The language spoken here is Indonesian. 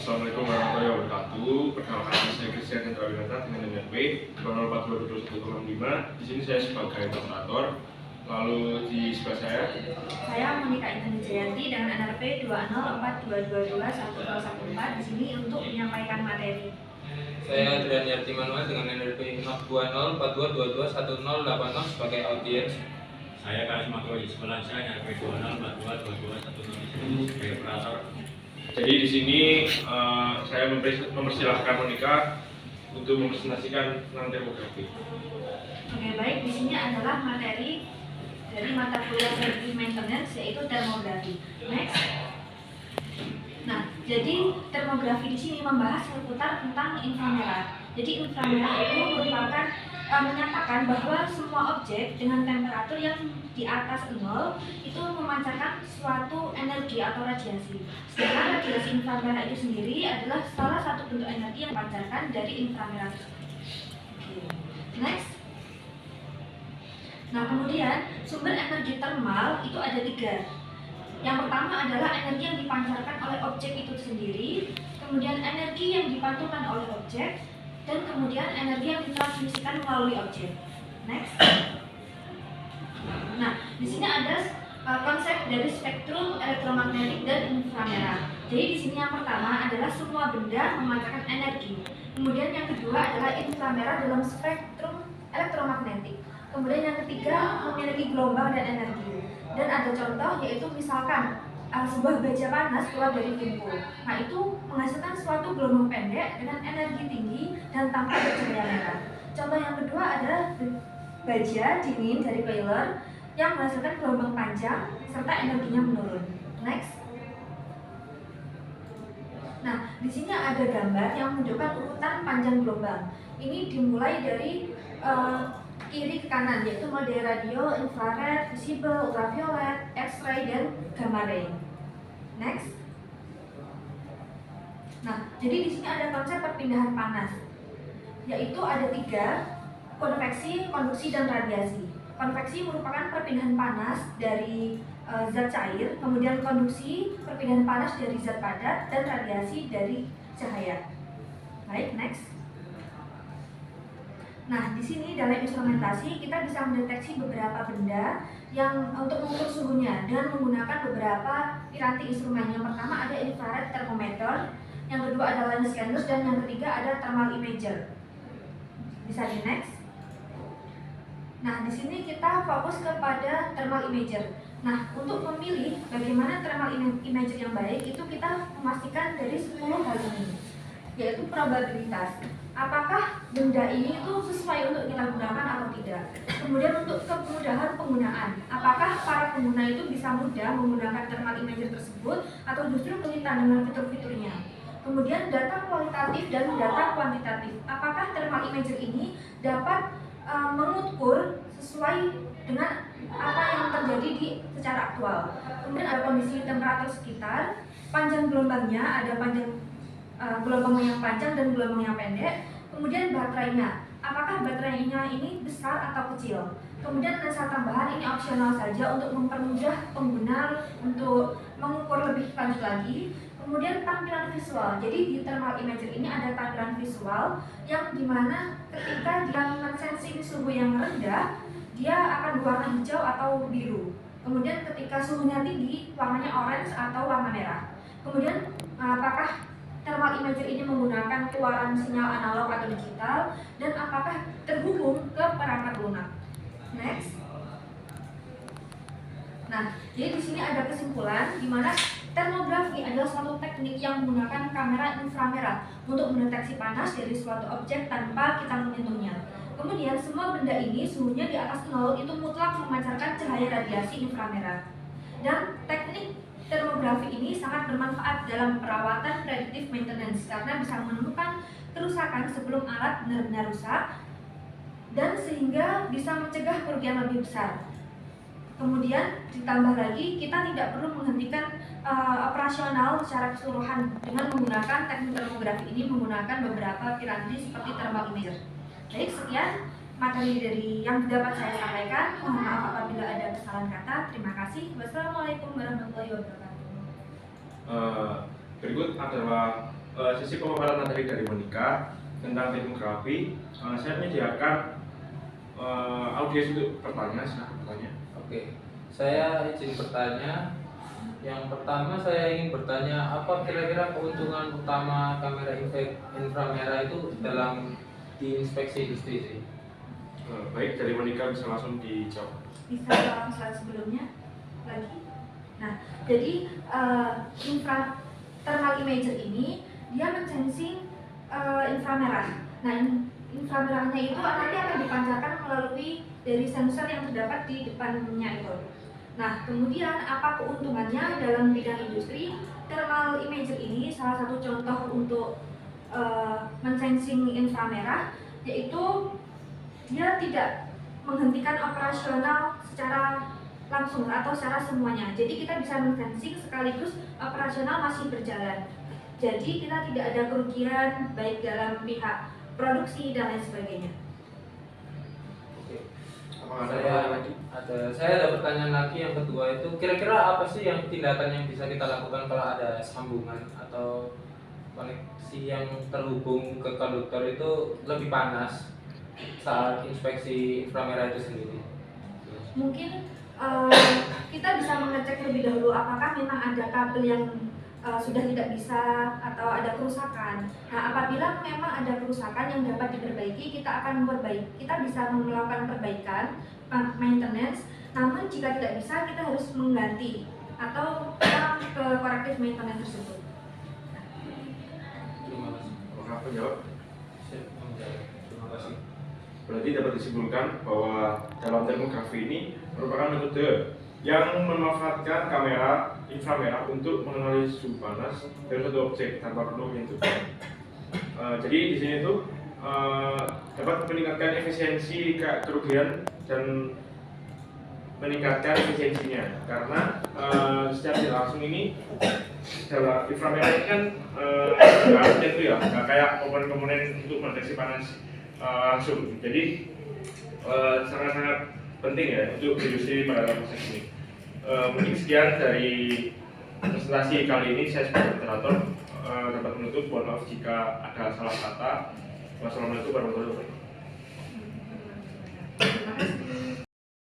Assalamualaikum warahmatullahi wabarakatuh. Perkenalkan, saya Christian Hendra Winata dengan NNP 204222105. Di sini saya sebagai moderator. Lalu di sebelah saya Monika Intan Jayanti dengan NRP 204222114 di sini untuk menyampaikan materi. Saya Adrian Yarti Manuel dengan NRP 2042221080 sebagai audiens. Saya Karis Makro Ismail saya NRP 20422210 sebagai operator. Jadi di sini saya mempersilahkan Monika untuk mempresentasikan tentang termografi. Oke, baik. Di sini adalah materi dari mata kuliah Predictive Maintenance, yaitu termografi. Next. Nah, jadi termografi di sini membahas seputar tentang inframerah. Jadi inframerah itu merupakan menyatakan bahwa semua objek dengan temperatur yang di atas 0 itu memancarkan suatu energi atau radiasi. Sedangkan radiasi inframerah itu sendiri adalah salah satu bentuk energi yang dipancarkan dari inframerah tersebut. Next. Nah, kemudian sumber energi termal itu ada 3. Yang pertama adalah energi yang dipancarkan oleh objek itu sendiri, kemudian energi yang dipantulkan oleh objek, dan kemudian energi yang ditransmisikan melalui objek. Next. Nah, di sini ada konsep dari spektrum elektromagnetik dan inframerah. Jadi di sini yang pertama adalah semua benda memancarkan energi. Kemudian yang kedua adalah inframerah dalam spektrum elektromagnetik. Kemudian yang ketiga memiliki gelombang dan energi. Dan ada contoh yaitu misalkan sebuah baja panas keluar dari lampu. Nah, itu menghasilkan suatu gelombang pendek dengan energi tinggi dan tanpa bercahaya merah. Contoh yang kedua adalah baja dingin dari boiler yang menghasilkan gelombang panjang serta energinya menurun. Next. Nah, di sini ada gambar yang menunjukkan urutan panjang gelombang. Ini dimulai dari kiri ke kanan, yaitu mode radio, infrared, visible, ultraviolet, X-ray, dan gamma ray. Next. Nah, jadi di sini ada konsep perpindahan panas, yaitu ada 3: konveksi, konduksi, dan radiasi. Konveksi merupakan perpindahan panas dari zat cair, kemudian konduksi perpindahan panas dari zat padat, dan radiasi dari cahaya. Baik, next. Nah, di sini dalam instrumentasi kita bisa mendeteksi beberapa benda yang untuk mengukur suhunya dengan menggunakan beberapa piranti instrumen. Yang pertama ada infrared thermometer, yang kedua ada lens scanners, dan yang ketiga ada thermal imager. Bisa di next. Nah, di sini kita fokus kepada thermal imager. Nah, untuk memilih bagaimana thermal imager yang baik itu kita memastikan dari 10 hal ini, yaitu probabilitas. Apakah benda ini itu sesuai untuk kita gunakan atau tidak. Kemudian untuk kemudahan penggunaan, apakah para pengguna itu bisa mudah menggunakan thermal imager tersebut atau justru kesulitan dengan fitur-fiturnya. Kemudian data kualitatif dan data kuantitatif, apakah thermal imager ini dapat mengukur sesuai dengan apa yang terjadi secara aktual. Kemudian ada kondisi temperatur sekitar, panjang gelombangnya, ada panjang gelombang yang panjang dan gelombang yang pendek. Kemudian baterainya, apakah baterainya ini besar atau kecil. Kemudian lensa tambahan ini opsional saja untuk mempermudah pengguna untuk mengukur lebih lanjut lagi. Kemudian tampilan visual, jadi di thermal imager ini ada tampilan visual yang dimana ketika dia mensensing suhu yang rendah, dia akan berwarna hijau atau biru. Kemudian ketika suhunya tinggi, warnanya orange atau warna merah. Kemudian apakah thermal imager ini menggunakan keluaran sinyal analog atau digital, dan apakah terhubung ke perangkat lunak. Next. Nah, jadi di sini ada kesimpulan di mana termografi adalah suatu teknik yang menggunakan kamera inframerah untuk mendeteksi panas dari suatu objek tanpa kita menyentuhnya. Kemudian semua benda ini suhunya di atas 0 itu mutlak memancarkan cahaya radiasi inframerah. Dan teknik termografi ini sangat bermanfaat dalam perawatan predictive maintenance karena bisa menemukan kerusakan sebelum alat benar-benar rusak dan sehingga bisa mencegah kerugian lebih besar. Kemudian ditambah lagi kita tidak perlu menghentikan operasional secara keseluruhan dengan menggunakan teknik termografi ini menggunakan beberapa piranti seperti thermal imager. Baik, sekian materi dari yang dapat saya sampaikan. Mohon maaf apabila ada kesalahan kata. Terima kasih. Wassalamualaikum warahmatullahi wabarakatuh. Berikut adalah sesi pemaparan materi dari Monica tentang termografi. Saya menyediakan audiens untuk bertanya, silahkan bertanya. Oke, saya izin bertanya. Yang pertama saya ingin bertanya, apa kira-kira keuntungan utama kamera inframerah itu dalam diinspeksi industri sih? Baik, dari Monica bisa langsung dijawab. Bisa ulang slide sebelumnya lagi. Nah, jadi thermal imager ini dia mensensing inframerah. Nah, inframerahnya itu nanti akan dipancarkan melalui dari sensor yang terdapat di depannya itu. Nah, kemudian apa keuntungannya dalam bidang industri? Thermal imager ini salah satu contoh untuk mensensing inframerah, yaitu dia tidak menghentikan operasional secara langsung atau secara semuanya. Jadi kita bisa mensensing sekaligus operasional masih berjalan. Jadi kita tidak ada kerugian baik dalam pihak produksi dan lain sebagainya. Saya ada pertanyaan lagi. Yang kedua itu, kira-kira apa sih yang tindakan yang bisa kita lakukan kalau ada sambungan atau koneksi yang terhubung ke konduktor itu lebih panas saat inspeksi inframerah itu sendiri? Mungkin kita bisa mengecek lebih dahulu apakah memang ada kabel yang sudah tidak bisa atau ada kerusakan. Nah, apabila memang ada kerusakan yang dapat diperbaiki, kita akan memperbaiki. Kita bisa melakukan perbaikan, maintenance. Namun jika tidak bisa, kita harus mengganti atau ke corrective maintenance tersebut. Terima kasih. Apakah penjawab? Terima kasih. Berarti dapat disimpulkan bahwa dalam termografi ini merupakan metode yang memanfaatkan kamera inframerah untuk mengenali suhu panas dari suatu objek tanpa perlu menyentuhnya. Jadi di sini tuh dapat meningkatkan efisiensi kerugian dan meningkatkan efisiensinya, karena secara tidak langsung ini dalam inframerah ini kan harusnya itu ya nggak kayak komponen-komponen untuk mendeteksi panas langsung. Jadi sangat-sangat penting ya untuk industri pada proses ini. Mungkin sekian dari presentasi kali ini. Saya sebagai moderator dapat menutup. Mohon maaf jika ada salah kata. Wassalamualaikum warahmatullahi wabarakatuh.